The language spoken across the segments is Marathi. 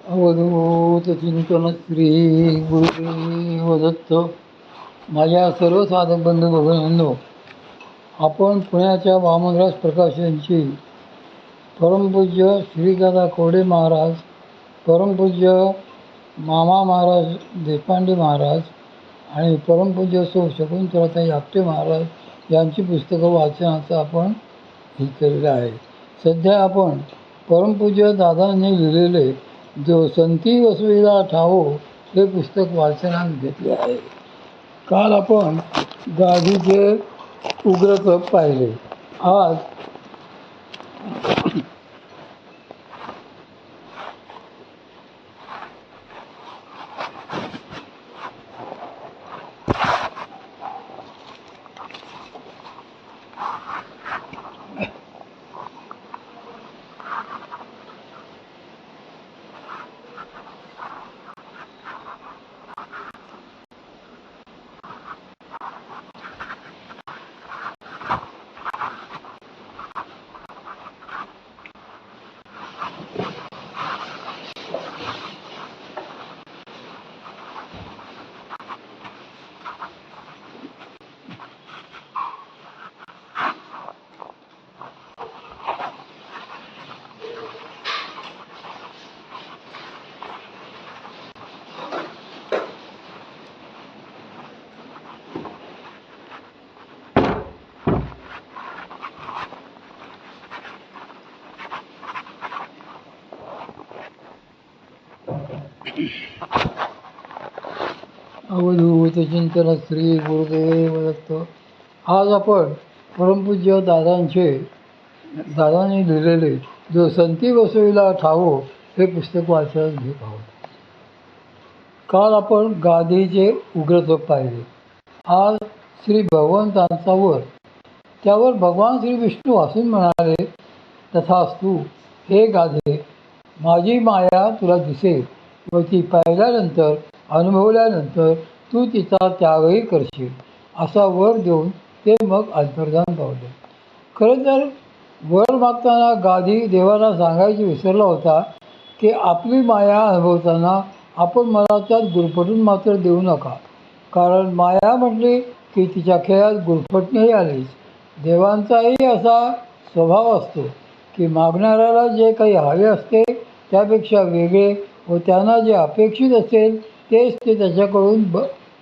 अवधूत चिंतन श्री गुरुदेव दत्त. माझ्या सर्व साधक बंधू भगिनींनो, आपण पुण्याच्या वामनराज प्रकाशनची परमपूज्य श्रीदादा कोडे महाराज, परमपूज्य मामा महाराज देशपांडे महाराज आणि परमपूज्य सौ शकुंतलाताई आपटे महाराज यांची पुस्तकं वाचनाचं आपण हे केलेलं आहे. सध्या आपण परमपूज्य दादांनी लिहिलेले जो संती वसुलीला ठावो हे पुस्तक वाचनात घेतले आहे. काल आपण गादीचे उग्रतप पाहिले. आज अवधूत चिंतन श्री गुरुदेव दत्त. आज आपण परमपूज्य दादांनी लिहिलेले जो संती वसुलीला ठावो हे पुस्तक वाचनात घेत आहोत. काल आपण गादीचे उग्रतप पाहिले. आज श्री भगवंतांचा वर. त्यावर भगवान श्री विष्णू हसून म्हणाले, तथास्तु हे गाधे, माझी माया तुला दिसेल व ती पाहिल्यानंतर अनुभवल्यानंतर तू तिचा त्यागही करशील, असा वर देऊन ते मग अंतर्धान पावले. खरं तर वर मागताना गादी देवाला सांगायची विसरला होता की आपली माया अनुभवताना आपण मला त्यात गुरफटून मात्र देऊ नका, कारण माया म्हटली की तिच्या खेळात गुरफटणेही आलीच. देवांचाही असा स्वभाव असतो की मागणाऱ्याला जे काही हवे असते त्यापेक्षा वेगळे व त्यांना जे अपेक्षित असेल तेच ते त्याच्याकडून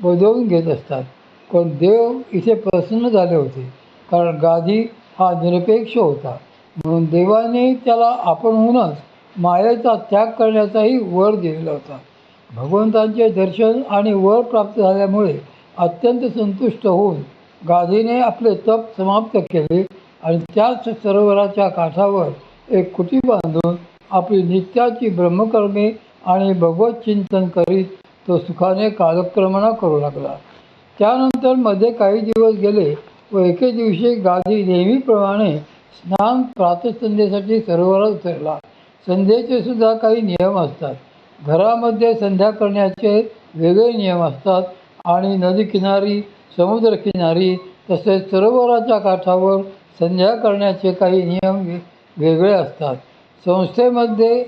बदलून घेत असतात. पण देव इथे प्रसन्न झाले होते, कारण गादी हा निरपेक्ष होता. म्हणून देवाने त्याला आपणहूनच मायेचा त्याग करण्याचाही वर दिलेला होता. भगवंतांचे दर्शन आणि वर प्राप्त झाल्यामुळे अत्यंत संतुष्ट होऊन गादीने आपले तप समाप्त केले आणि त्याच सरोवराच्या काठावर एक कुटी बांधून आपली नित्याची ब्रह्मकर्मे आणि भगवत चिंतन करीत तो सुखाने कालक्रमणा करू लागला. त्यानंतर मध्ये काही दिवस गेले व एके दिवशी गादी नेहमीप्रमाणे स्नान प्रातःसंध्येसाठी सरोवरात उतरला. संध्येचे सुद्धा काही नियम असतात. घरामध्ये संध्या करण्याचे वेगळे नियम असतात आणि नदीकिनारी, समुद्रकिनारी तसेच सरोवराच्या काठावर संध्या करण्याचे काही नियम वेगळे असतात. संध्येमध्ये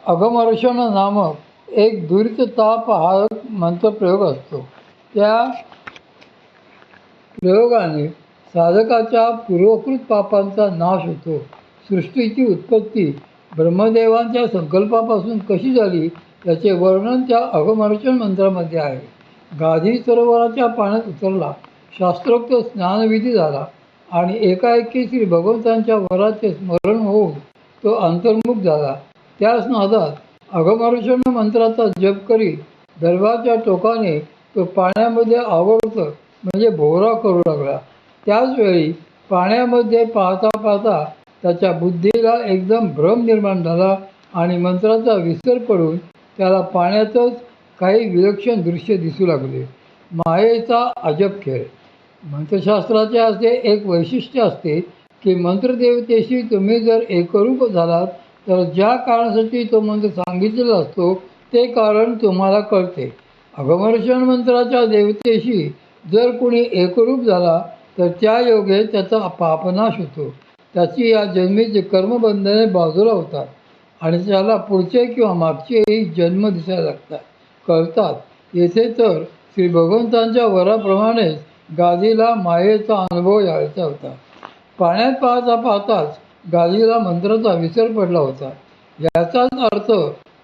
अगमर्षण नामक एक दुरितताप हा मंत्रप्रयोग असतो. त्या प्रयोगाने साधकाच्या पूर्वकृत पापांचा नाश होतो. सृष्टीची उत्पत्ती ब्रह्मदेवांच्या संकल्पापासून कशी झाली याचे वर्णन त्या अगमर्षण मंत्रामध्ये आहे. गादी सरोवराच्या पाण्यात उतरला, शास्त्रोक्त स्नानविधी झाला आणि एकाएकी श्री भगवंतांच्या वराचे स्मरण होऊन तो अंतर्मुख झाला. त्याच नादात अगमर्षण मंत्राचा जप करीत दर्भाच्या टोकाने तो पाण्यामध्ये आवर्त म्हणजे भोवरा करू लागला. त्याचवेळी पाण्यामध्ये पाहता पाहता त्याच्या बुद्धीला एकदम भ्रम निर्माण झाला आणि मंत्राचा विसर पडून त्याला पाण्यातच काही विलक्षण दृश्य दिसू लागले. मायेचा अजब खेळ. मंत्रशास्त्राचे असे एक वैशिष्ट्य असते की मंत्रदेवतेशी तुम्ही जर एकरूप झालात तर ज्या कारणासाठी तो मंत्र सांगितलेला असतो ते कारण तुम्हाला कळते. अगमर्षण मंत्राच्या देवतेशी जर कोणी एकरूप झाला तर त्या योगे त्याचा पापनाश होतो. त्याची या जन्मीची कर्मबंधने बाजूला होतात. आणि त्याला पुढचे किंवा मागचेही जन्म दिसायला लागतात कळतात. येथे तर श्री भगवंतांच्या वराप्रमाणेच गादीला मायेचा अनुभव यायचा होता. पाण्यात पाहता पाहताच गादीला मंत्राचा विसर पडला होता. याचाच अर्थ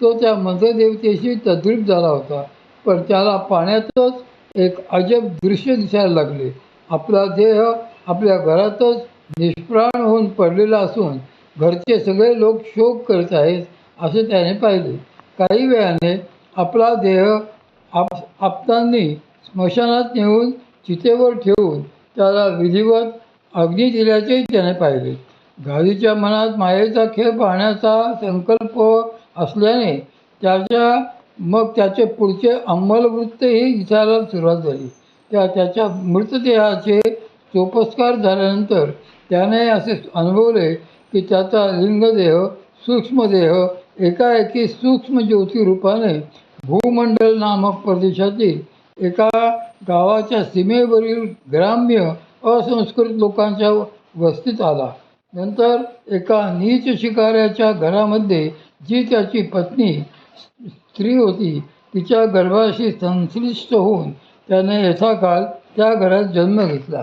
तो त्या मंत्रदेवतेशी तद्रूप झाला होता. पण त्याला पाण्यातच एक अजब दृश्य दिसायला लागले. आपला देह आपल्या घरातच निष्प्राण होऊन पडलेला असून घरचे सगळे लोक शोक करत आहेत असे त्याने पाहिले. काही वेळाने आपला देह आप्तांनी स्मशानात नेऊन चितेवर ठेवून त्याला विधिवत अग्नी दिल्याचेही त्याने पाहिले. गादीच्या मनात मायेचा खेळ पाहण्याचा संकल्प असल्याने त्याचे पुढचे अंमलवृत्तही दिसायला सुरुवात झाली. त्याच्या मृतदेहाचे सोपस्कार झाल्यानंतर त्याने असे अनुभवले की त्याचा लिंगदेह सूक्ष्मदेह एकाएकी सूक्ष्म ज्योतिरूपाने भूमंडल नामक प्रदेशातील एका गावाच्या सीमेवरील ग्राम्य असंस्कृत लोकांच्या वस्तीत आला. नंतर एका नीच शिकाऱ्याच्या घरामध्ये जी त्याची पत्नी स्त्री होती तिच्या गर्भाशी संश्लिष्ट होऊन त्याने यथाकाळ त्या घरात जन्म घेतला.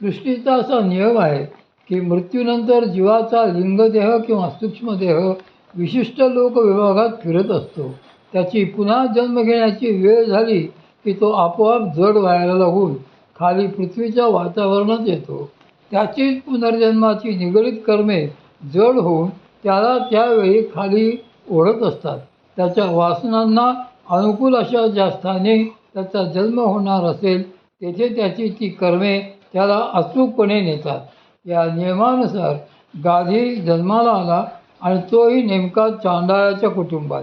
सृष्टीचा असा नियम आहे की मृत्यूनंतर जीवाचा लिंगदेह किंवा सूक्ष्मदेह विशिष्ट लोकविभागात फिरत असतो. त्याची पुन्हा जन्म घेण्याची वेळ झाली की तो आपोआप जड व्हायला लागून खाली पृथ्वीच्या वातावरणात येतो. त्याचीच पुनर्जन्माची निगडीत कर्मे जड होऊन त्याला त्यावेळी खाली ओढत असतात. त्याच्या वासनांना अनुकूल अशा ज्या स्थानी त्याचा जन्म होणार असेल तेथे त्याची ती कर्मे त्याला अचूकपणे नेतात. या नियमानुसार गाधी जन्माला आला आणि तोही नेमका चांडाळाच्या कुटुंबात.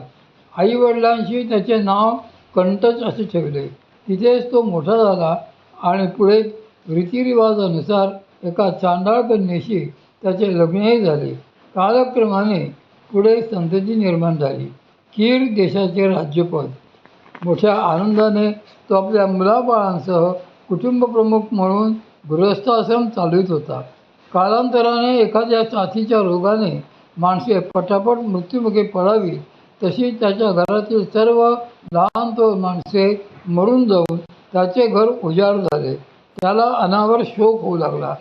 आईवडिलांशी त्याचे नाव कंटच असे ठेवले. तिथेच तो मोठा झाला आणि पुढे रीतिरिवाजानुसार एका चांडाळ कन्येशी त्याचे लग्नही झाले. कालक्रमाने पुढे संतती निर्माण झाली. कीर देशाचे राज्यपद. मोठ्या आनंदाने तो आपल्या मुलाबाळांसह कुटुंबप्रमुख म्हणून गृहस्थाश्रम चालवित होता. कालांतराने एखाद्या साथीच्या रोगाने माणसे पटापट मृत्युमुखी पडावी तशी त्याच्या घरातील सर्व लहान थोर माणसे मरून जाऊन त्याचे घर उजाड झाले. त्याला अनावर शोक होऊ लागला.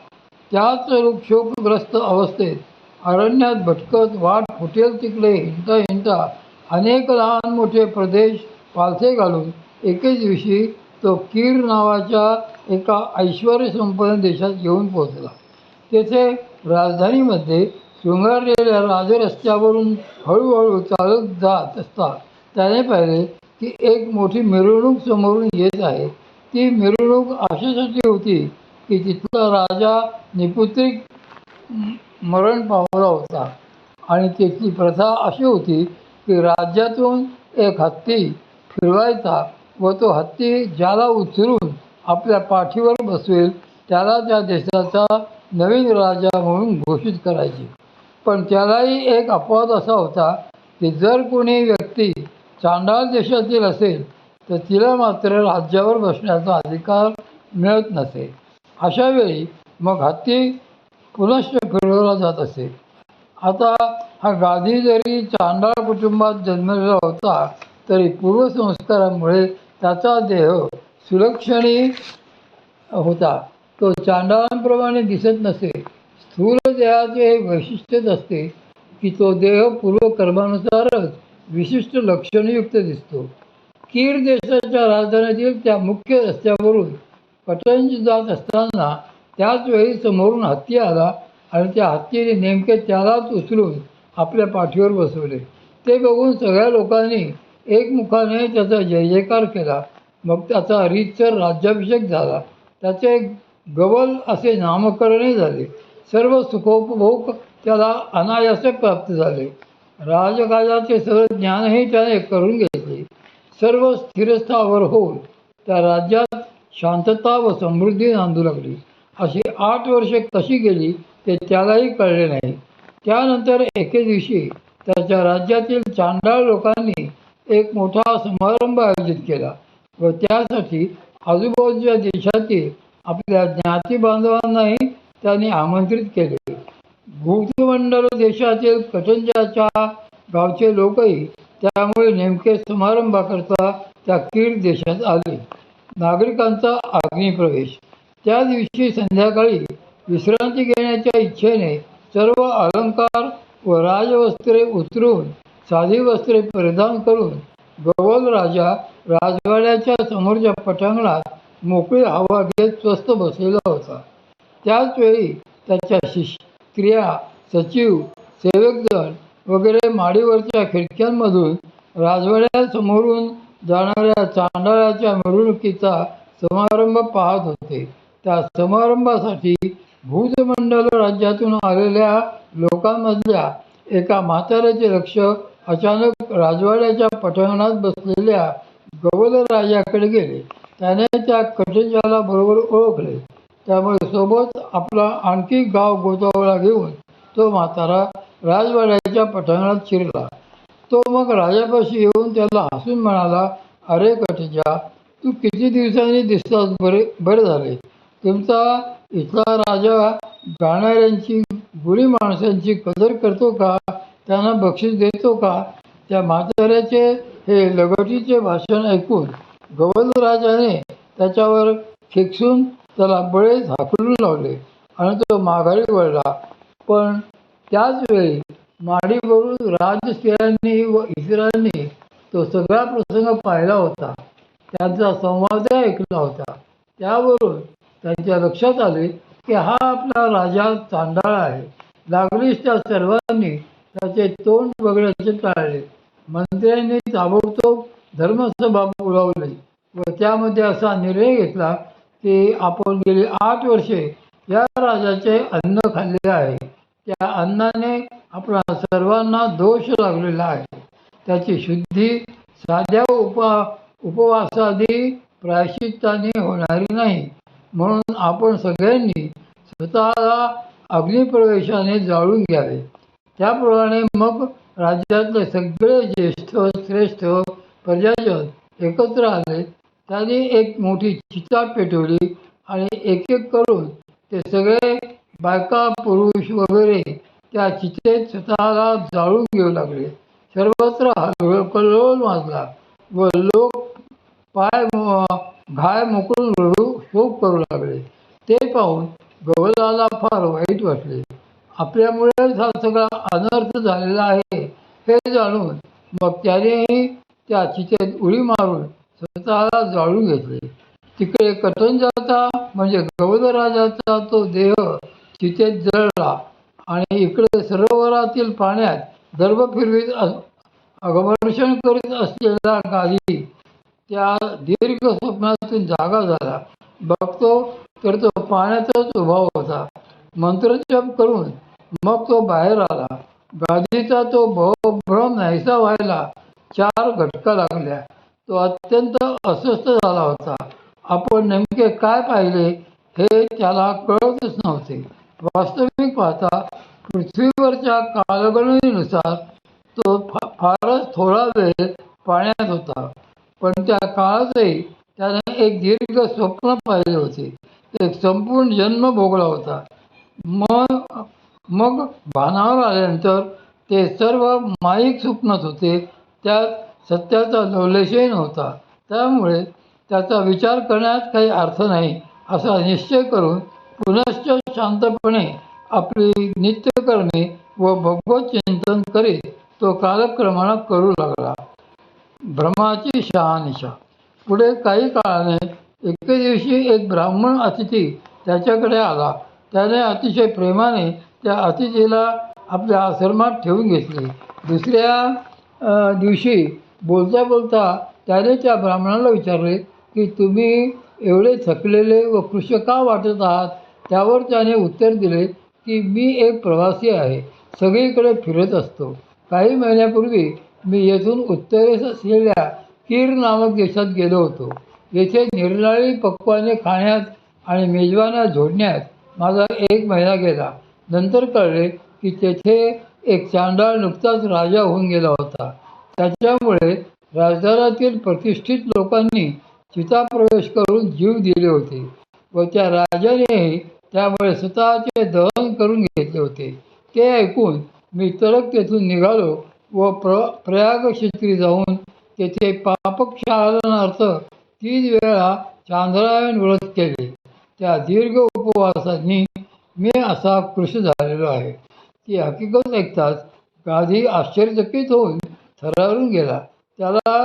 त्याच शोकग्रस्त अवस्थेत अरण्यात भटकत वाट फुटेल तिकडे हिंडता हिंडता अनेक लहान मोठे प्रदेश पालथे घालून एके दिवशी तो कीर नावाच्या एका ऐश्वर्यसंपन्न देशात येऊन पोहोचला. तेथे राजधानीमध्ये शृंगारलेल्या राजरस्त्यावरून हळूहळू चालत जात असता त्याने पाहिले की एक मोठी मिरवणूक समोरून येत आहे. ती मिरवणूक अशासाठी होती की तिथला राजा निपुत्रिक मरण पावला होता आणि तिथली प्रथा अशी होती की राज्यातून एक हत्ती फिरवायचा व तो हत्ती ज्याला उचलून आपल्या पाठीवर बसवेल त्याला त्या देशाचा नवीन राजा म्हणून घोषित करायचे. पण त्यालाही एक अपवाद असा होता की जर कोणी व्यक्ती चांडाळ देशातील असेल तर तिला मात्र राज्यावर बसण्याचा अधिकार मिळत नसे. अशा वेळी मग हत्ती पुनश्च फिरवला जात असे. आता हा गाधी जरी चांडाळ कुटुंबात जन्मलेला होता तरी पूर्वसंस्कारामुळे त्याचा देह सुलक्षणी होता. तो चांडाळांप्रमाणे दिसत नसे. स्थूल देहाचे हे वैशिष्ट्यच असते की तो देह पूर्वकर्मानुसारच विशिष्ट लक्षणयुक्त दिसतो. कीर देशाच्या राजधानीतील त्या मुख्य रस्त्यावरून पटंज जात असताना त्याच वेळी समोरून हत्ती आला आणि त्या हत्तीने नेमके त्यालाच उचलून आपल्या पाठीवर बसवले. ते बघून सगळ्या लोकांनी एकमुखाने त्याचा जय जयकार केला. मग त्याचा रीतसर राज्याभिषेक झाला. त्याचे गवल असे नामकरणही झाले. सर्व सुखोपभोग त्याला अनायासे प्राप्त झाले. राजकाजाचे सर्व ज्ञानही त्याने करून घेतले. सर्व स्थिरस्थावर होऊन त्या राज्यात शांतता व समृद्धी नांदू लागली. अशी 8 वर्षे कशी गेली ते त्यालाही कळले नाही. त्यानंतर एके दिवशी त्याच्या राज्यातील चांडाळ लोकांनी एक मोठा समारंभ आयोजित केला व त्यासाठी आजूबाजूच्या देशातील आपल्या ज्ञाती बांधवांनाही त्यांनी आमंत्रित केले. भूतमंडल देशातील कटंजाच्या गावचे लोकही त्यामुळे नेमके समारंभाकरता त्या कीर देशात आले. नागरिकांचा अग्निप्रवेश. त्या दिवशी संध्याकाळी विश्रांती घेण्याच्या इच्छेने सर्व अलंकार व राजवस्त्रे उतरून साधी वस्त्रे परिधान करून गवल राजा राजवाड्याच्या समोरच्या पटांगणात मोकळी हवा घेत स्वस्थ बसलेला होता. त्याच वेळी त्याच्या स्त्रिया, सचिव, सेवकगण वगैरे माडीवरच्या खिडक्यांमधून राजवाड्यासमोरून जाणाऱ्या चांडाळाच्या मिरवणुकीचा समारंभ पाहत होते. त्या समारंभासाठी भूतमंडल राज्यातून आलेल्या लोकांमधल्या एका म्हाताऱ्याचे लक्ष अचानक राजवाड्याच्या पटांगणात बसलेल्या गवलराजाकडे गेले. त्याने त्या कटेजाला बरोबर ओळखले. त्यामुळे सोबत आपला आणखी गाव गोतावळा घेऊन तो म्हातारा राजवाड्याच्या पटांगणात शिरला. तो मग राजापाशी येऊन त्याला हसून म्हणाला, "अरे कटेजा, तू किती दिवसांनी दिसलास? बरे झाले. तुमचा इथला राजा गाणाऱ्यांची, गुणी माणसांची कदर करतो का? त्यांना बक्षीस देतो का?" त्या म्हाताऱ्याचे हे लगटीचे भाषण ऐकून गवलराजाने त्याच्यावर खेकसून त्याला बळे झाकलून लावले आणि तो माघारी वळला. पण त्याच वेळी माडीवरून राजस्त्रियांनी व इतरांनी तो सगळा प्रसंग पाहिला होता. त्यांचा संवादही ऐकला होता. त्यावरून त्यांच्या लक्षात आले की हा आपला राजा चांडाळ आहे. लागलीच त्या सर्वांनी त्याचे तोंड बघण्याचे टाळले. मंत्र्यांनी ताबडतोब धर्मसभा बोलावली व त्यामध्ये असा निर्णय घेतला की आपण गेली 8 वर्षे या राजाचे अन्न खाल्ले आहे. त्या अन्नाने आपल्या सर्वांना दोष लागलेला आहे. त्याची शुद्धी साध्या उपवासादी प्रायश्चित्ताने होणारी नाही. म्हणून आपण सगळ्यांनी स्वतःला अग्निप्रवेशाने जाळून घ्यावे. त्याप्रमाणे मग राज्यातले सगळे ज्येष्ठ श्रेष्ठ प्रजाजन एकत्र आले. त्यांनी एक मोठी चिता पेटवली आणि एक एक करून ते सगळे बायका, पुरुष वगैरे त्या चितेत स्वतःला जाळून घेऊ लागले. सर्वत्र कल्लोळ माजला व लोक घाय मोकळून रडू शोक करू लागले. ते पाहून गवलाला फार वाईट वाटले. आपल्यामुळेच हा सगळा अनर्थ झालेला आहे हे जाणून मग त्यानेही त्या चितेत उडी मारून स्वतःला जाळून घेतले. तिकडे कटंजाचा म्हणजे गवलराजाचा तो देह चितेत जळला आणि इकडे सरोवरातील पाण्यात दर्भ फिरवीत अगमर्षण करीत असलेला गाधी त्या दीर्घ स्वप्नातून जागा झाला. बघतो तर तो पाण्यातच उभा होता. मंत्रजप करून मग तो बाहेर आला. गादीचा तो भवभ्रम नाहीसा व्हायला 4 घटका लागल्या. तो अत्यंत अस्वस्थ झाला होता. आपण नेमके काय पाहिले हे त्याला कळतच नव्हते. वास्तविक पाहता पृथ्वीवरच्या कालगणनेनुसार तो फारच थोडा वेळ पाण्यात होता. पण त्या काळातही त्याने एक दीर्घ स्वप्न पाहिले होते. एक संपूर्ण जन्म भोगला होता. मग भानावर आल्यानंतर ते सर्व माईक स्वप्नच होते. त्यात सत्याचा लवलेशही नव्हता. त्यामुळे त्याचा विचार करण्यात काही अर्थ नाही असा निश्चय करून पुनश्च शांतपणे आपली नित्यकर्मे व भगवत चिंतन करीत तो कालक्रमानं करू लागला. भ्रमाची शहानिशा. पुढे काही काळाने एके दिवशी एक ब्राह्मण अतिथी त्याच्याकडे आला. त्याने अतिशय प्रेमाने त्या अतिथीला आपल्या आश्रमात ठेवून घेतले. दुसऱ्या दिवशी बोलता बोलता त्याने त्या ब्राह्मणाला विचारले की तुम्ही एवढे थकलेले व कृश का वाटत आहात? त्यावर त्याने उत्तर दिले की मी एक प्रवासी आहे. सगळीकडे फिरत असतो. काही महिन्यापूर्वी मी येथून उत्तरेस असलेल्या कीर नामक देशात गेलो होतो. येथे निरनिराळी पक्वाने खाण्यात आणि मेजवाना झोडण्यात माझा 1 महिना गेला. नंतर कळले की तेथे एक चांडाळ नुकताच राजा होऊन गेला होता. त्याच्यामुळे राजदारातील प्रतिष्ठित लोकांनी चिताप्रवेश करून जीव दिले होते व त्या राजानेही त्यामुळे स्वतःचे दहन करून घेतले होते. ते ऐकून मी तडक तेथून निघालो व प्रयाग क्षेत्री जाऊन तेथे पापक्षालनार्थ 3 वेळा चांद्रायण व्रत केले. त्या दीर्घ उपवासांनी मी असा कृश झालेलो आहे. ती हकीकत ऐकताच गाधी आश्चर्यचकित होऊन थरारून गेला. त्याला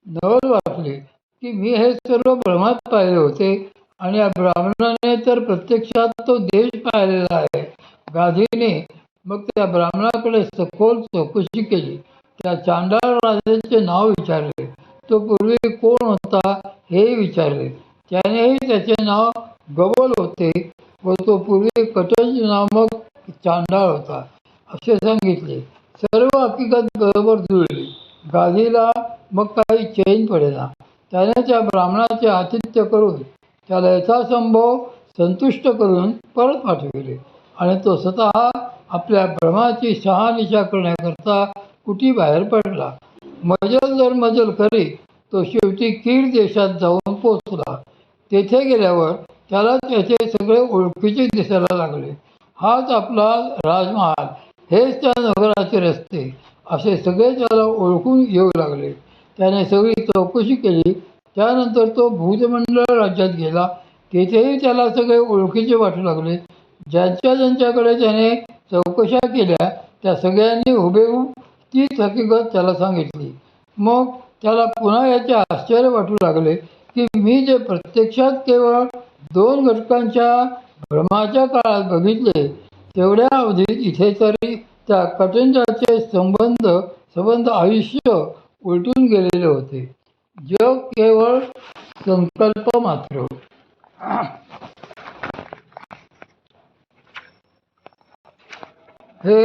नवल वाटले की मी हे सर्व भ्रमात पाहिले होते आणि या ब्राह्मणाने तर प्रत्यक्षात तो देश पाहिलेला आहे. गाधीने मग त्या ब्राह्मणाकडे सखोल चौकशी केली. त्या चांडाळ राजाचे नाव विचारले. तो पूर्वी कोण होता हेही विचारले. त्यानेही त्याचे नाव गबल होते व तो पूर्वी कटज नामक चांडाळ होता असे सांगितले. सर्व हकीकत बरोबर जुळली. गाधीला मग काही चैन पडेना. त्याने त्या ब्राह्मणाचे आतिथ्य करून त्याला यथासंभव संतुष्ट करून परत पाठविले आणि तो स्वतः आपल्या भ्रमाची शहानिशा करण्याकरता कुठी बाहेर पडला. मजल दर मजल करीत तो शेवटी कीर देशात जाऊन पोचला. तेथे गेल्यावर त्याला त्याचे सगळे ओळखीचे दिसायला लागले. हाच आपला राजमहाल, हेच त्या नगराचे रस्ते असे सगळे त्याला ओळखून येऊ लागले. त्याने सगळी चौकशी केली. त्यानंतर तो भूतमंडळ राज्यात गेला. तेथेही त्याला सगळे ओळखीचे वाटू लागले. ज्यांच्याकडे त्याने चौकशा केल्या त्या सगळ्यांनी हुबेहूब तीच हकीकत त्याला सांगितली. मग त्याला पुन्हा याचे आश्चर्य वाटू लागले की मी जे प्रत्यक्षात केवळ 2 घटकांच्या भ्रमाच्या काळात बघितले तेवढ्या अवधीत इथे तरी त्या कटंजाचे संबंध आयुष्य उलटून गेलेले होते. जग केवळ संकल्प मात्र. हे